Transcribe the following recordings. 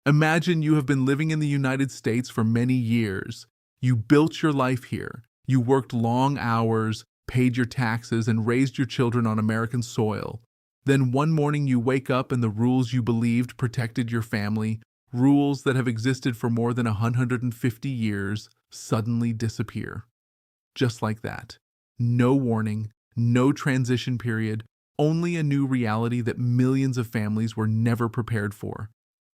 Imagine you have been living in the United States for many years. You built your life here. You worked long hours, paid your taxes, and raised your children on American soil. Then one morning you wake up and the rules you believed protected your family, rules that have existed for more than 150 years, suddenly disappear. Just like that. No warning, no transition period, only a new reality that millions of families were never prepared for.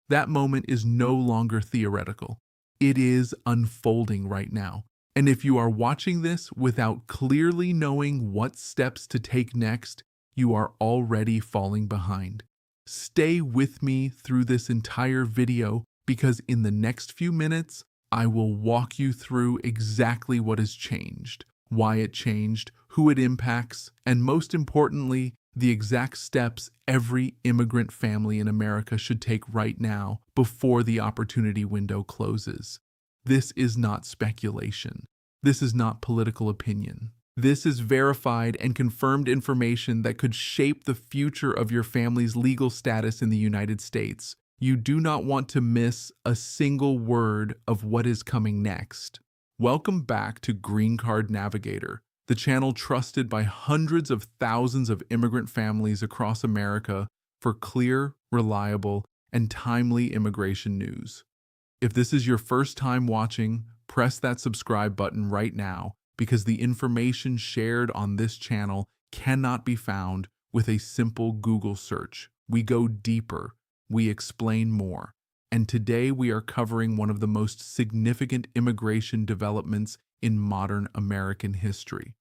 That moment is no longer theoretical. It is unfolding right now. And if you are watching this without clearly knowing what steps to take next, you are already falling behind. Stay with me through this entire video because in the next few minutes, I will walk you through exactly what has changed, why it changed, who it impacts, and most importantly, the exact steps every immigrant family in America should take right now before the opportunity window closes. This is not speculation. This is not political opinion. This is verified and confirmed information that could shape the future of your family's legal status in the United States. You do not want to miss a single word of what is coming next. Welcome back to Green Card Navigator, the channel trusted by hundreds of thousands of immigrant families across America for clear, reliable, and timely immigration news. If this is your first time watching, press that subscribe button right now because the information shared on this channel cannot be found with a simple Google search. We go deeper, we explain more, and today we are covering one of the most significant immigration developments in modern American history.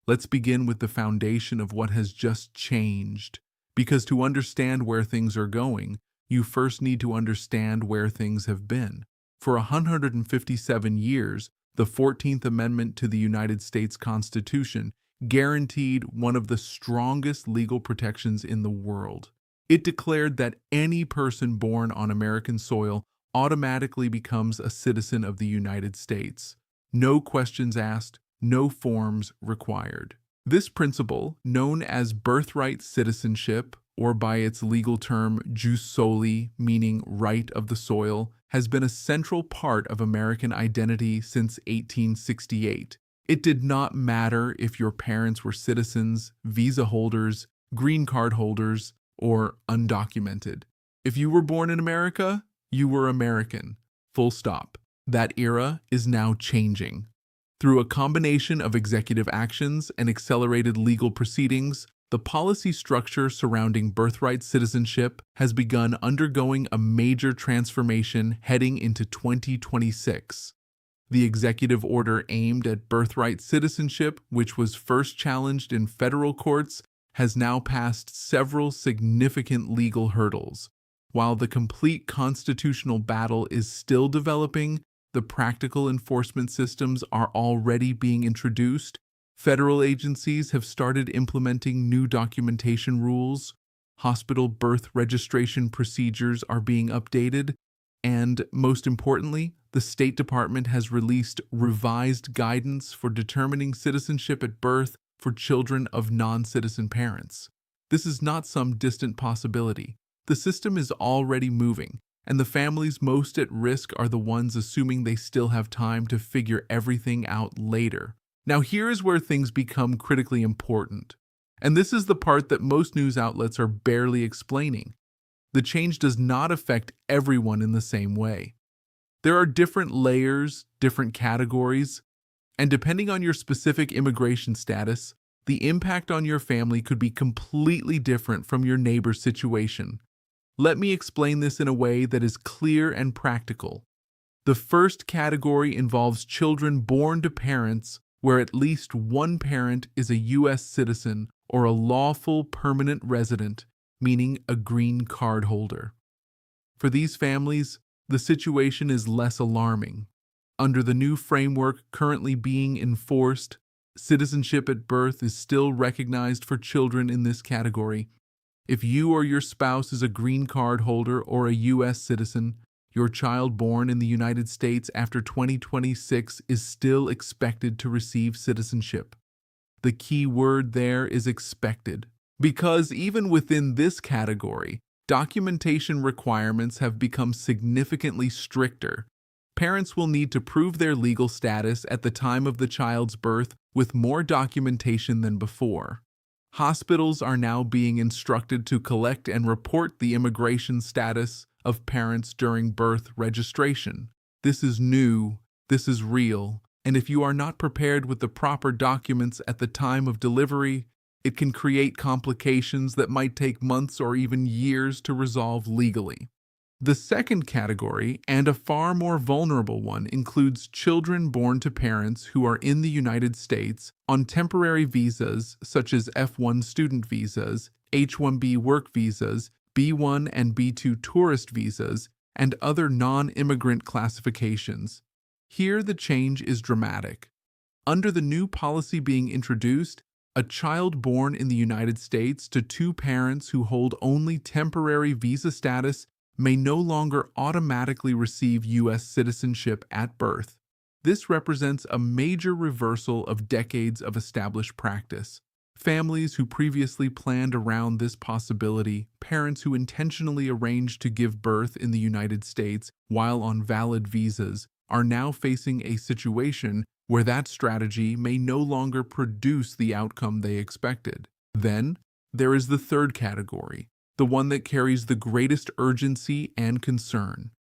Let's begin with the foundation of what has just changed, because to understand where things are going, you first need to understand where things have been. For 157 years, the 14th Amendment to the United States Constitution guaranteed one of the strongest legal protections in the world. It declared that any person born on American soil automatically becomes a citizen of the United States. No questions asked, no forms required. This principle, known as birthright citizenship, or by its legal term jus soli, meaning right of the soil, has been a central part of American identity since 1868. It did not matter if your parents were citizens, visa holders, green card holders, or undocumented. If you were born in America, you were American. Full stop. That era is now changing. Through a combination of executive actions and accelerated legal proceedings, the policy structure surrounding birthright citizenship has begun undergoing a major transformation heading into 2026. The executive order aimed at birthright citizenship, which was first challenged in federal courts, has now passed several significant legal hurdles. While the complete constitutional battle is still developing, the practical enforcement systems are already being introduced. Federal agencies have started implementing new documentation rules, hospital birth registration procedures are being updated, and most importantly, the State Department has released revised guidance for determining citizenship at birth for children of non-citizen parents. This is not some distant possibility. The system is already moving, and the families most at risk are the ones assuming they still have time to figure everything out later. Now here is where things become critically important. And this is the part that most news outlets are barely explaining. The change does not affect everyone in the same way. There are different layers, different categories, and depending on your specific immigration status, the impact on your family could be completely different from your neighbor's situation. Let me explain this in a way that is clear and practical. The first category involves children born to parents where at least one parent is a U.S. citizen or a lawful permanent resident, meaning a green card holder. For these families, the situation is less alarming. Under the new framework currently being enforced, citizenship at birth is still recognized for children in this category. If you or your spouse is a green card holder or a U.S. citizen, your child born in the United States after 2026 is still expected to receive citizenship. The key word there is expected, because even within this category, Documentation requirements have become significantly stricter. Parents will need to prove their legal status at the time of the child's birth with more documentation than before. Hospitals are now being instructed to collect and report the immigration status of parents during birth registration. This is new, this is real, and if you are not prepared with the proper documents at the time of delivery, it can create complications that might take months or even years to resolve legally. The second category, and a far more vulnerable one, includes children born to parents who are in the United States on temporary visas such as F1 student visas, H-1B work visas, B-1 and B-2 tourist visas, and other non-immigrant classifications. Here the change is dramatic. Under the new policy being introduced, a child born in the United States to two parents who hold only temporary visa status may no longer automatically receive U.S. citizenship at birth. This represents a major reversal of decades of established practice. Families who previously planned around this possibility, parents who intentionally arranged to give birth in the United States while on valid visas, are now facing a situation where that strategy may no longer produce the outcome they expected. Then, there is the third category, the one that carries the greatest urgency and concern.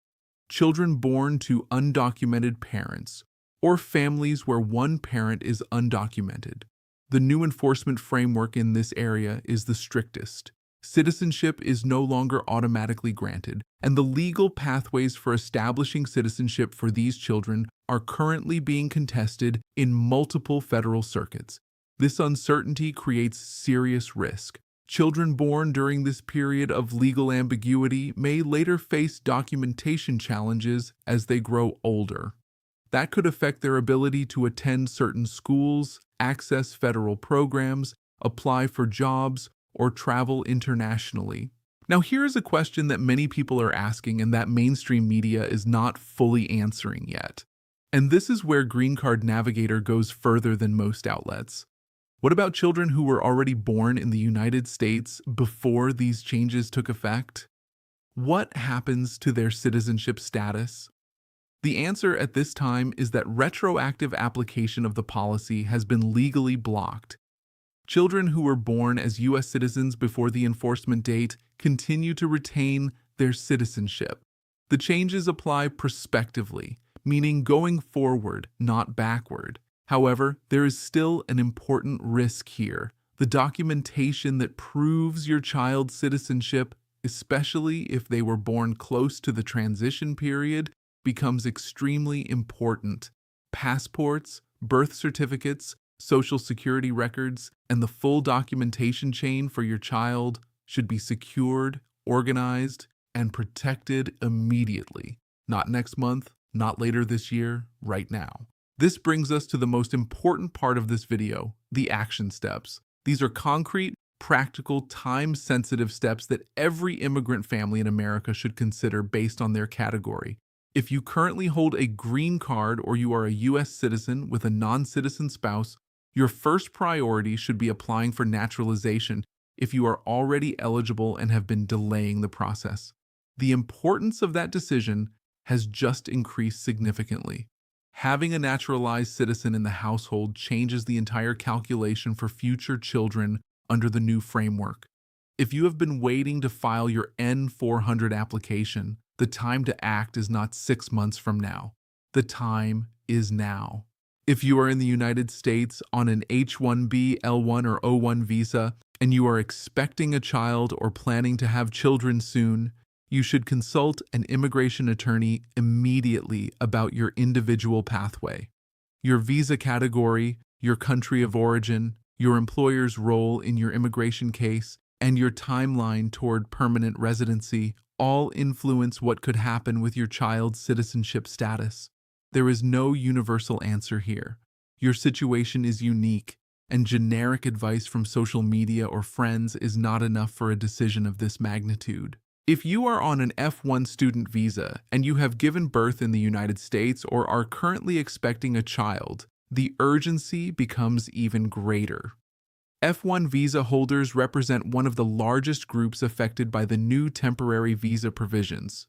Children born to undocumented parents, or families where one parent is undocumented. The new enforcement framework in this area is the strictest. Citizenship is no longer automatically granted, and the legal pathways for establishing citizenship for these children are currently being contested in multiple federal circuits. This uncertainty creates serious risk. Children born during this period of legal ambiguity may later face documentation challenges as they grow older. That could affect their ability to attend certain schools, access federal programs, apply for jobs, or travel internationally. Now, here is a question that many people are asking and that mainstream media is not fully answering yet. And this is where Green Card Navigator goes further than most outlets. What about children who were already born in the United States before these changes took effect? What happens to their citizenship status? The answer at this time is that retroactive application of the policy has been legally blocked. Children who were born as U.S. citizens before the enforcement date continue to retain their citizenship. The changes apply prospectively, meaning going forward, not backward. However, there is still an important risk here. The documentation that proves your child's citizenship, especially if they were born close to the transition period, becomes extremely important. Passports, birth certificates, Social Security records, and the full documentation chain for your child should be secured, organized, and protected immediately. Not next month, not later this year, right now. This brings us to the most important part of this video, the action steps. These are concrete, practical, time-sensitive steps that every immigrant family in America should consider based on their category. If you currently hold a green card or you are a U.S. citizen with a non-citizen spouse, your first priority should be applying for naturalization if you are already eligible and have been delaying the process. The importance of that decision has just increased significantly. Having a naturalized citizen in the household changes the entire calculation for future children under the new framework. If you have been waiting to file your N-400 application, the time to act is not 6 months from now. The time is now. If you are in the United States on an H-1B, L-1, or O-1 visa, and you are expecting a child or planning to have children soon, you should consult an immigration attorney immediately about your individual pathway. Your visa category, your country of origin, your employer's role in your immigration case, and your timeline toward permanent residency all influence what could happen with your child's citizenship status. There is no universal answer here. Your situation is unique, and generic advice from social media or friends is not enough for a decision of this magnitude. If you are on an F1 student visa and you have given birth in the United States or are currently expecting a child, the urgency becomes even greater. F1 visa holders represent one of the largest groups affected by the new temporary visa provisions.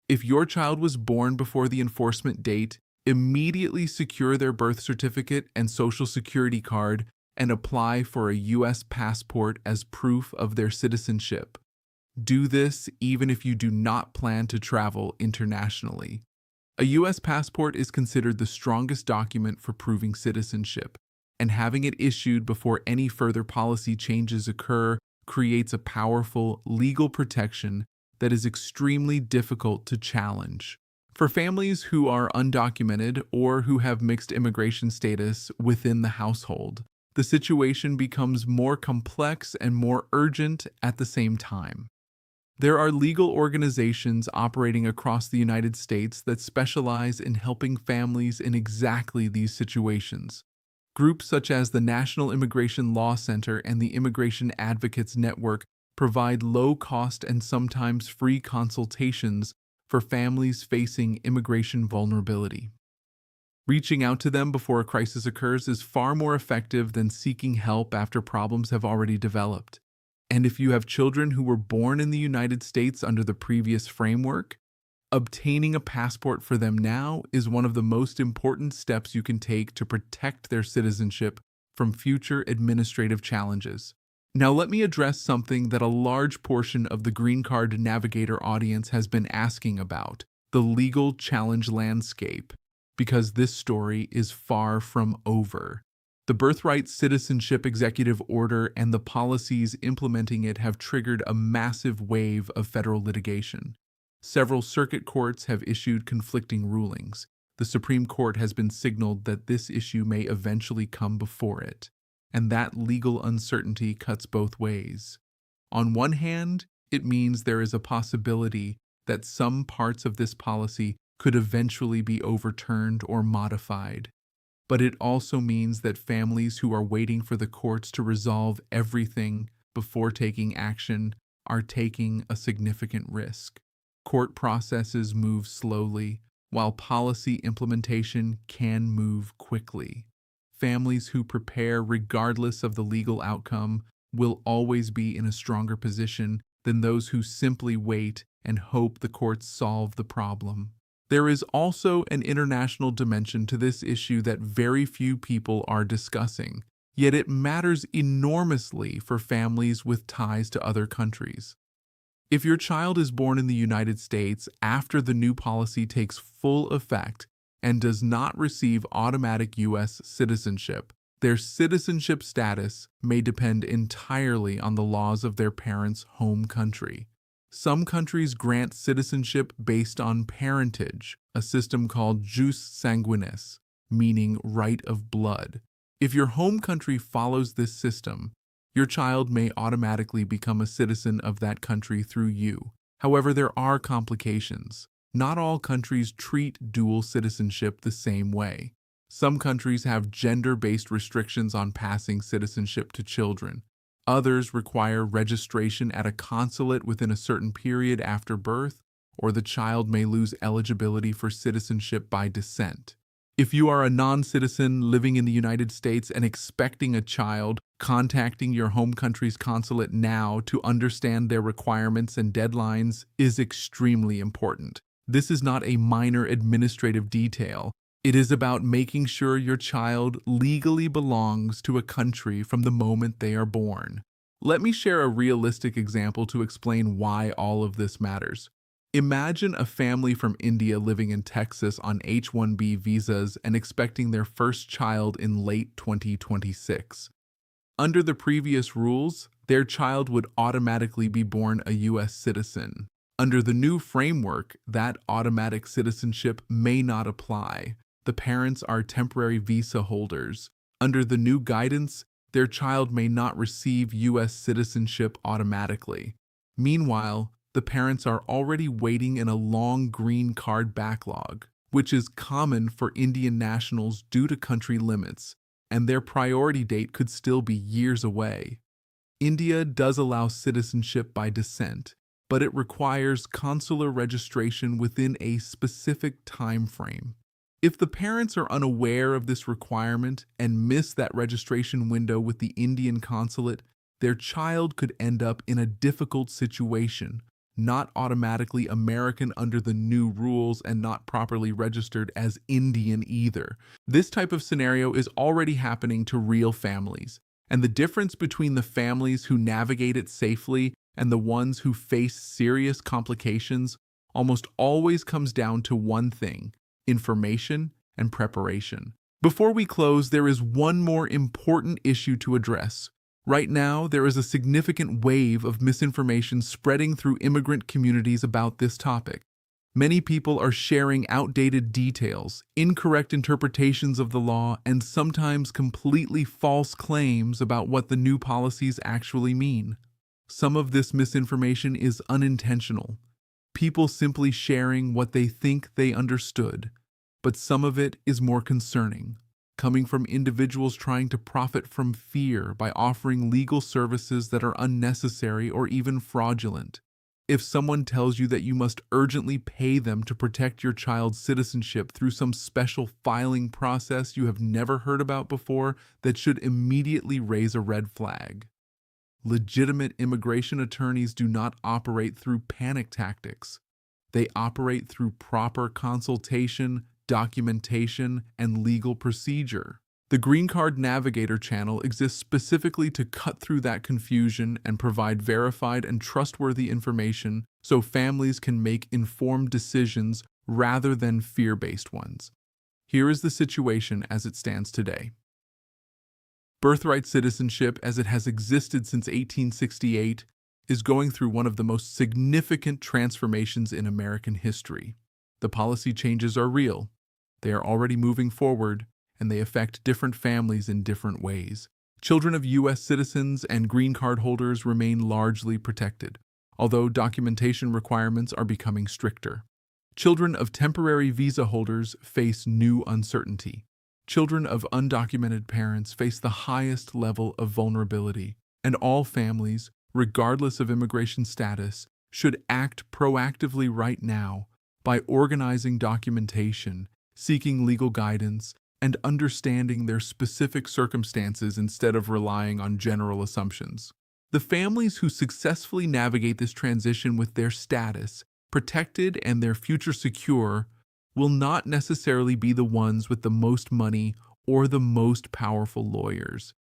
If your child was born before the enforcement date, immediately secure their birth certificate and social security card and apply for a U.S. passport as proof of their citizenship. Do this even if you do not plan to travel internationally. A U.S. passport is considered the strongest document for proving citizenship, and having it issued before any further policy changes occur creates a powerful legal protection that is extremely difficult to challenge. For families who are undocumented or who have mixed immigration status within the household, the situation becomes more complex and more urgent at the same time. There are legal organizations operating across the United States that specialize in helping families in exactly these situations. Groups such as the National Immigration Law Center and the Immigration Advocates Network provide low-cost and sometimes free consultations for families facing immigration vulnerability. Reaching out to them before a crisis occurs is far more effective than seeking help after problems have already developed. And if you have children who were born in the United States under the previous framework, obtaining a passport for them now is one of the most important steps you can take to protect their citizenship from future administrative challenges. Now let me address something that a large portion of the Green Card Navigator audience has been asking about, the legal challenge landscape, because this story is far from over. The Birthright Citizenship Executive Order and the policies implementing it have triggered a massive wave of federal litigation. Several circuit courts have issued conflicting rulings. The Supreme Court has been signaled that this issue may eventually come before it, and that legal uncertainty cuts both ways. On one hand, it means there is a possibility that some parts of this policy could eventually be overturned or modified. But it also means that families who are waiting for the courts to resolve everything before taking action are taking a significant risk. Court processes move slowly, while policy implementation can move quickly. Families who prepare regardless of the legal outcome will always be in a stronger position than those who simply wait and hope the courts solve the problem. There is also an international dimension to this issue that very few people are discussing, yet it matters enormously for families with ties to other countries. If your child is born in the United States after the new policy takes full effect and does not receive automatic U.S. citizenship, their citizenship status may depend entirely on the laws of their parents' home country. Some countries grant citizenship based on parentage, a system called jus sanguinis, meaning right of blood. If your home country follows this system, your child may automatically become a citizen of that country through you. However, there are complications. Not all countries treat dual citizenship the same way. Some countries have gender-based restrictions on passing citizenship to children. Others require registration at a consulate within a certain period after birth, or the child may lose eligibility for citizenship by descent. If you are a non-citizen living in the United States and expecting a child, contacting your home country's consulate now to understand their requirements and deadlines is extremely important. This is not a minor administrative detail. It is about making sure your child legally belongs to a country from the moment they are born. Let me share a realistic example to explain why all of this matters. Imagine a family from India living in Texas on H-1B visas and expecting their first child in late 2026. Under the previous rules, their child would automatically be born a U.S. citizen. Under the new framework, that automatic citizenship may not apply. The parents are temporary visa holders. Under the new guidance, their child may not receive U.S. citizenship automatically. Meanwhile, the parents are already waiting in a long green card backlog, which is common for Indian nationals due to country limits, and their priority date could still be years away. India does allow citizenship by descent, but it requires consular registration within a specific time frame. If the parents are unaware of this requirement and miss that registration window with the Indian consulate, their child could end up in a difficult situation, not automatically American under the new rules and not properly registered as Indian either. This type of scenario is already happening to real families, and the difference between the families who navigate it safely and the ones who face serious complications almost always comes down to one thing: information and preparation. Before we close, there is one more important issue to address. Right now, there is a significant wave of misinformation spreading through immigrant communities about this topic. Many people are sharing outdated details, incorrect interpretations of the law, and sometimes completely false claims about what the new policies actually mean. Some of this misinformation is unintentional, people simply sharing what they think they understood, but some of it is more concerning, coming from individuals trying to profit from fear by offering legal services that are unnecessary or even fraudulent. If someone tells you that you must urgently pay them to protect your child's citizenship through some special filing process you have never heard about before, that should immediately raise a red flag. Legitimate immigration attorneys do not operate through panic tactics. They operate through proper consultation, documentation, and legal procedure. The Green Card Navigator channel exists specifically to cut through that confusion and provide verified and trustworthy information so families can make informed decisions rather than fear-based ones. Here is the situation as it stands today. Birthright citizenship, as it has existed since 1868, is going through one of the most significant transformations in American history. The policy changes are real. They are already moving forward, and they affect different families in different ways. Children of U.S. citizens and green card holders remain largely protected, although documentation requirements are becoming stricter. Children of temporary visa holders face new uncertainty. Children of undocumented parents face the highest level of vulnerability, and all families, regardless of immigration status, should act proactively right now by organizing documentation, seeking legal guidance, and understanding their specific circumstances instead of relying on general assumptions. The families who successfully navigate this transition with their status protected and their future secure will not necessarily be the ones with the most money or the most powerful lawyers.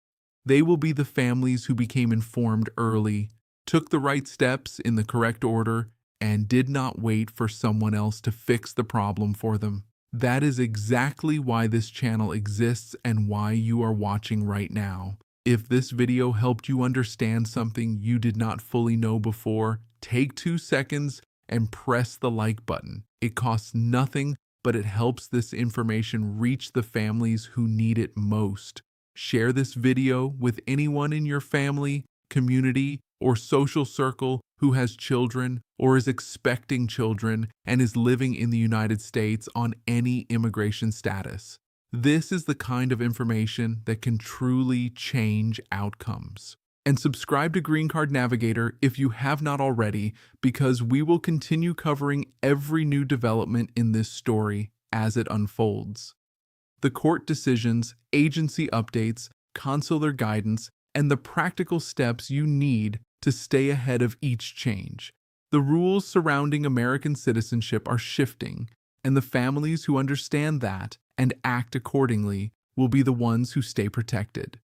They will be the families who became informed early, took the right steps in the correct order, and did not wait for someone else to fix the problem for them. That is exactly why this channel exists and why you are watching right now. If this video helped you understand something you did not fully know before, take 2 seconds and press the like button. It costs nothing, but it helps this information reach the families who need it most. Share this video with anyone in your family, community, or social circle who has children or is expecting children and is living in the United States on any immigration status. This is the kind of information that can truly change outcomes. And subscribe to Green Card Navigator if you have not already, because we will continue covering every new development in this story as it unfolds. The court decisions, agency updates, consular guidance, and the practical steps you need to stay ahead of each change. The rules surrounding American citizenship are shifting, and the families who understand that and act accordingly will be the ones who stay protected.